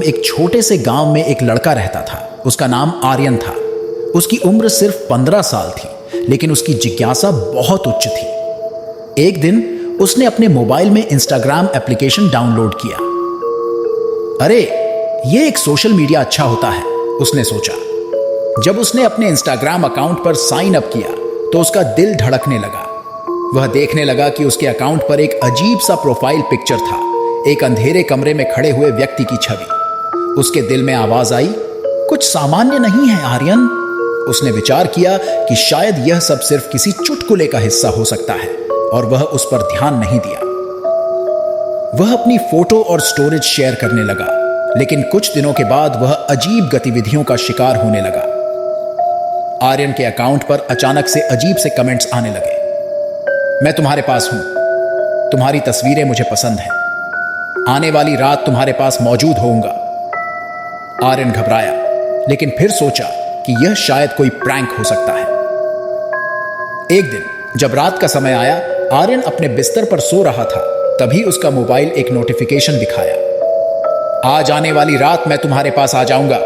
एक छोटे से गांव में एक लड़का रहता था। उसका नाम आर्यन था। उसकी उम्र सिर्फ 15 साल थी, लेकिन उसकी जिज्ञासा बहुत उच्च थी। एक दिन उसने अपने मोबाइल में इंस्टाग्राम एप्लीकेशन डाउनलोड किया। अरे, ये एक सोशल मीडिया अच्छा होता है, उसने सोचा। जब उसने अपने इंस्टाग्राम अकाउंट पर साइन अप किया तो उसका दिल धड़कने लगा। वह देखने लगा कि उसके अकाउंट पर एक अजीब सा प्रोफाइल पिक्चर था, एक अंधेरे कमरे में खड़े हुए व्यक्ति की छवि। उसके दिल में आवाज आई, कुछ सामान्य नहीं है आर्यन। उसने विचार किया कि शायद यह सब सिर्फ किसी चुटकुले का हिस्सा हो सकता है, और वह उस पर ध्यान नहीं दिया। वह अपनी फोटो और स्टोरेज शेयर करने लगा, लेकिन कुछ दिनों के बाद वह अजीब गतिविधियों का शिकार होने लगा। आर्यन के अकाउंट पर अचानक से अजीब से कमेंट्स आने लगे। मैं तुम्हारे पास हूं, तुम्हारी तस्वीरें मुझे पसंद हैं, आने वाली रात तुम्हारे पास मौजूद होऊंगा। आर्यन घबराया, लेकिन फिर सोचा कि यह शायद कोई प्रैंक हो सकता है। एक दिन जब रात का समय आया, आर्यन अपने बिस्तर पर सो रहा था, तभी उसका मोबाइल एक नोटिफिकेशन दिखाया। आज आने वाली रात मैं तुम्हारे पास आ जाऊंगा।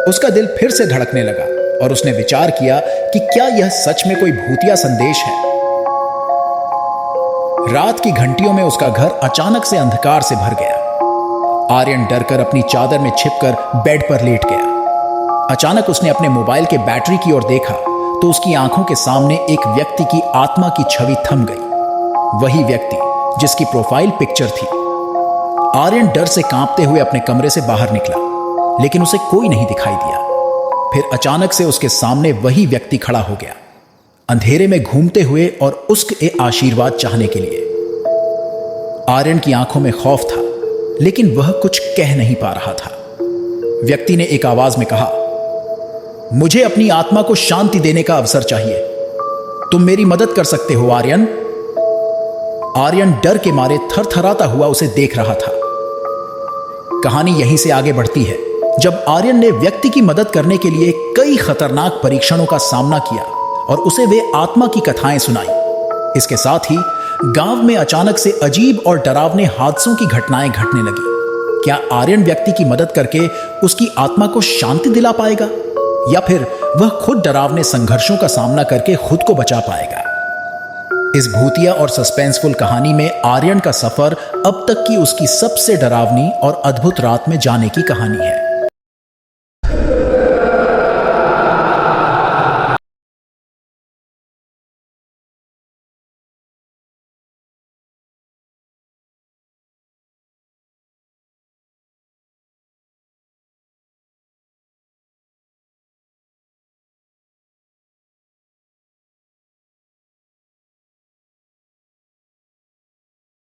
उसका दिल फिर से धड़कने लगा और उसने विचार किया कि क्या यह सच में कोई भूतिया संदेश है। रात की घंटियों में उसका घर अचानक से अंधकार से भर गया। आर्यन डरकर अपनी चादर में छिपकर बेड पर लेट गया। अचानक उसने अपने मोबाइल के बैटरी की ओर देखा तो उसकी आंखों के सामने एक व्यक्ति की आत्मा की छवि थम गई। वही व्यक्ति जिसकी प्रोफाइल पिक्चर थी। आर्यन डर से कांपते हुए अपने कमरे से बाहर निकला, लेकिन उसे कोई नहीं दिखाई दिया। फिर अचानक से उसके सामने वही व्यक्ति खड़ा हो गया, अंधेरे में घूमते हुए और उसके आशीर्वाद चाहने के लिए। आर्यन की आंखों में खौफ था, लेकिन वह कुछ कह नहीं पा रहा था। व्यक्ति ने एक आवाज में कहा, मुझे अपनी आत्मा को शांति देने का अवसर चाहिए। तुम मेरी मदद कर सकते हो आर्यन। आर्यन डर के मारे थरथराता हुआ उसे देख रहा था। कहानी यहीं से आगे बढ़ती है। जब आर्यन ने व्यक्ति की मदद करने के लिए कई खतरनाक परीक्षणों का सामना किया और उसे वे आत्मा की कथाएं सुनाई। इसके साथ ही गांव में अचानक से अजीब और डरावने हादसों की घटनाएं घटने लगी। क्या आर्यन व्यक्ति की मदद करके उसकी आत्मा को शांति दिला पाएगा, या फिर वह खुद डरावने संघर्षों का सामना करके खुद को बचा पाएगा? इस भूतिया और सस्पेंसफुल कहानी में आर्यन का सफर अब तक की उसकी सबसे डरावनी और अद्भुत रात में जाने की कहानी है।